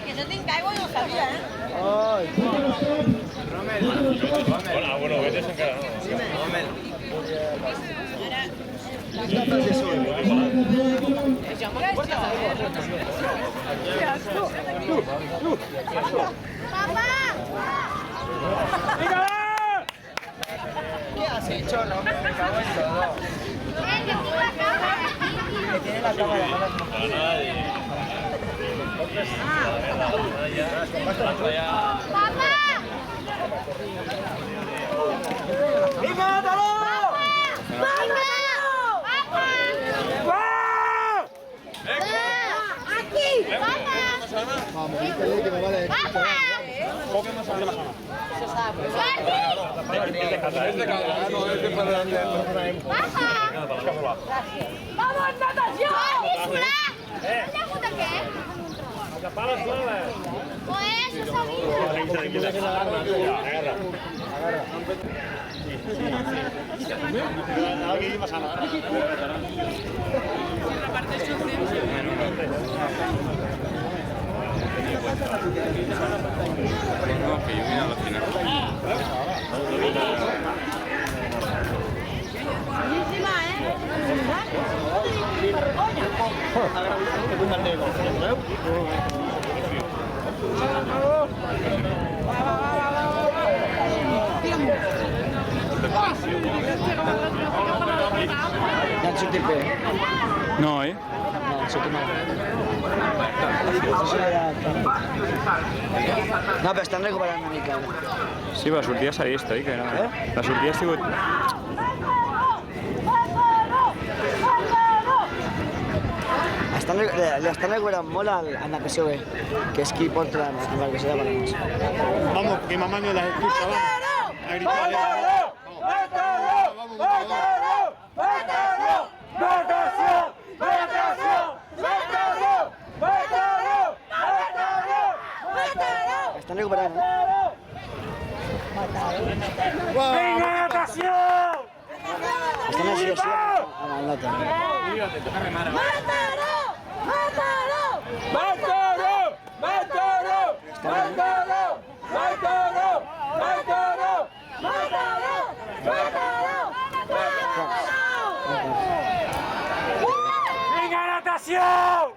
Que yo tinc aigua i no ho sabia, Bueno, veces encara no. ¿Qué has hecho? No me cago en todo. Que tiene la cámara. ¡Papá! ¡Mátalo! ¡Aquí! ¡Papá! Vamos, quítale que me vale. ¡Papá! ¡Vamos, natación! ¿Una puta qué? Pues eso No, que yo vine a la final. Ja et sortit bé. No, eh? No, et sortit mal. No, però estan recuperant una mica. Sí, la sortida s'ha vist, oi? Que era... La sortida ha sigut... L'estan recuperant molt a natació bé, que és qui porta l'embarcació de balones. Vamos, que mamá no las escucha, vamos. A gritarle. Estan recuperant, eh? ¡Venga, natación! Estan així, a la nota. ¡Venga, natación!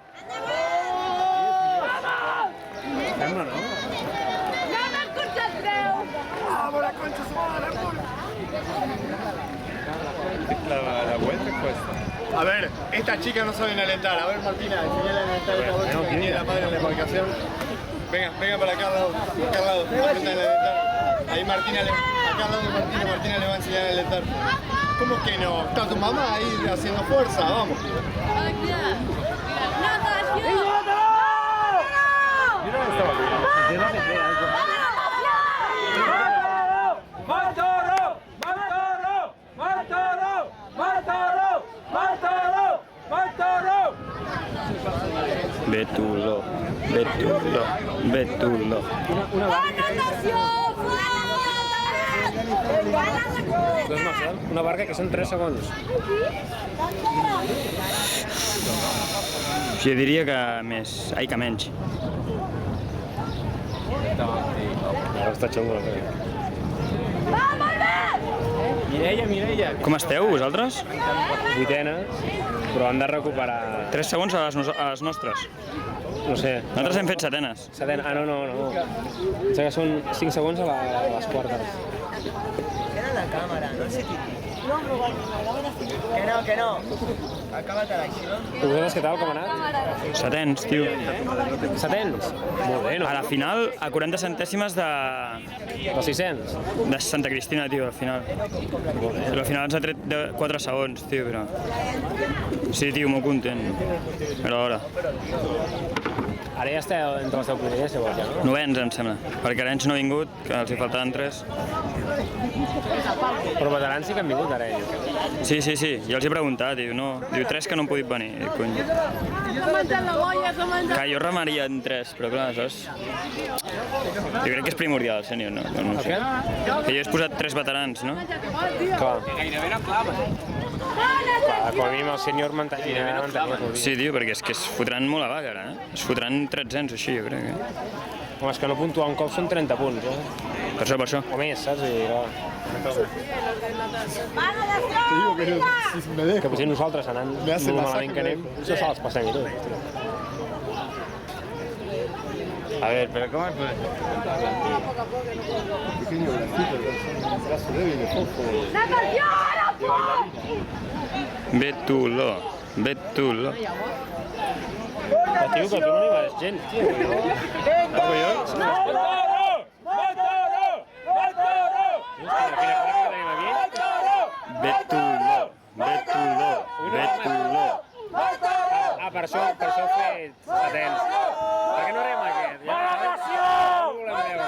La vuelta cuesta. A ver, estas chicas no saben alentar. A ver, Martina, enseñale a alentar a esta bolsa que tiene la madre en la embarcación. Venga para acá al lado, Aprendan a alentar. Ahí Martina, acá al lado de Martina le va a enseñar a alentar. ¿Cómo que no? Está tu mamá ahí haciendo fuerza, vamos. Betulo. Una barca que són 3 segons. Jo diria que més. Ai, que menys. Ara està xungo la cosa. Mireia. Com esteu, vosaltres? 8ena, però han de recuperar... 3 segons a les nostres. No sé. Nosaltres hem fet setenes. Setena. Ah, no. Em sembla que són 5 segons a les quartes. Era la cámara, no sé qué. Que no. Acábate la acció. Vosaltres què tal, com ha anat? Setens, tio. Setens? Molt bé, no? A la final, a 40 centèsimes de... De 600? De Santa Cristina, tio, al final. Però al final ens ha tret de 4 segons, tio, però... Sí, tio, molt content. Però ara... Ara ja esteu entre els 10 primers, si vols, ja, no? Novens, em sembla. Perquè Arenys no ha vingut, que els hi faltaven 3. Però veterans sí que han vingut, ara, ells. Sí, jo els he preguntat, diu 3 que no han pogut venir. Dic, cony. Que jo remaria en 3, però clar, saps? Jo crec que és primordial, sènior, no? No sé. Que jo he posat 3 veterans, no? Clar. Gairebé no clava. Com a mínim el sènior mantenia. Sí, tio, perquè és que es fotran molt a vaga, eh? Es fotran 300 o així, jo crec. Home, és que no puntuar un cop són 30 punts, eh? Per això. O més, saps? I, Te digo que si me dejo. que potser nosaltres anant Me hace molt la malament que saco, anem, això se les passem i tot. A ver, pero ¿cómo es? Pequeño bracito, un brazo débil de fósforo. Betulo. Però, tio, que tu no hi vas gens, tio. Collons? Betulo. Ah, per això ho he fet atents. Per què no rem aquest? Ja ho volem veure.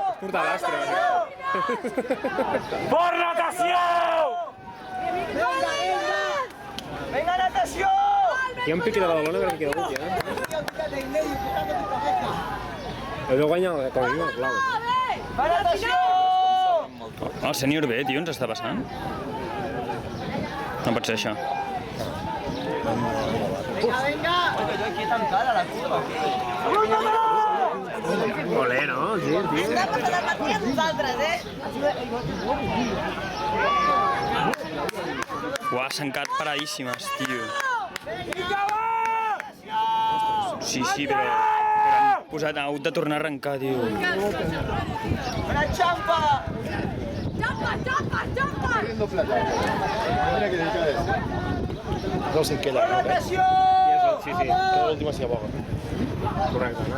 És portar l'astre, ¡Por natación! ¡Venga, natación! Hi ha un piqui de Badalona, a veure què queda l'últim, eh? El veu guanyar com a mínim el clau. ¡Va, natación! El sènior B, tio, ens està passant? No pot ser això. Aquí tan cara la curva. Olé, no? Sí, tio. Està per la partida amb nosaltres, Uah, s'han quedat paradíssimes, tio. Sí, però han posat, ha hagut de tornar a arrencar, tio. ¡Una champa! Perdiendo plata. Mira que delicada es. No sé què la... ¡Natación! Sí, tota l'última s'hi aboga. Correcte, no?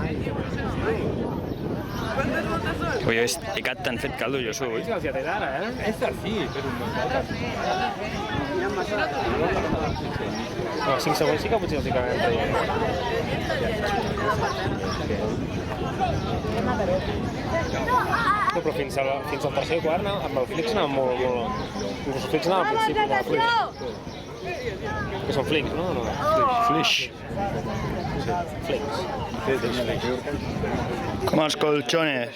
Ui, he quedat tan fet caldo jo sou, oi? Els ja té d'ara, eh? Es así, pero No, 5 segons sí que potser els hi acabem traient. No, però fins al tercer quart, amb el Flix anava molt... Inclús el Flix anava al principi, amb el Flix. Que són Flix, no? Flix. Com els colchones.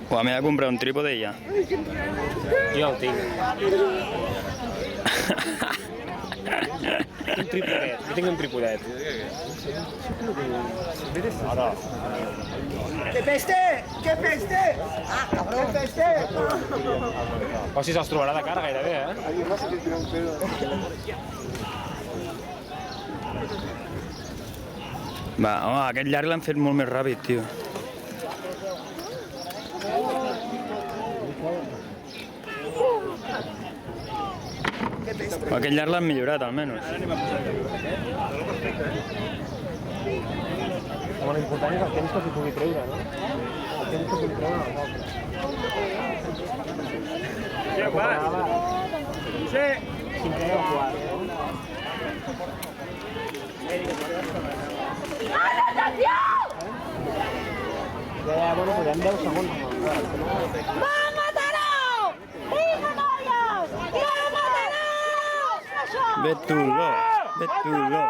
Uah, m'he de comprar un trípode i ja. Jo el tinc. Un tripodet, jo tinc un tripodet. ¡Que peste! ¡Que peste! ¡Ah, cabrón! ¡Que peste! O si se'ls trobarà de cara gairebé, eh? alguien más se te tira un pedo. Va, home, aquest llarg l'han fet molt més ràpid, tio. Aquest llarg l'han millorat, almenys. Home, l'important és el temps que s'hi pugui treure, no? El temps que s'hi pugui treure als altres. Sí, quart. Sí. 5 o 4, no? Ja, bueno, podem 10 segons. Betulo. Betulo.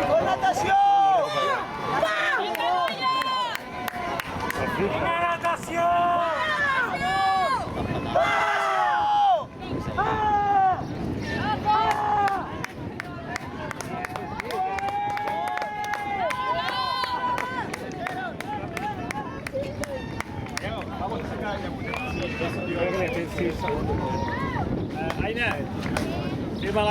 ¡Por natación! Aina, firma la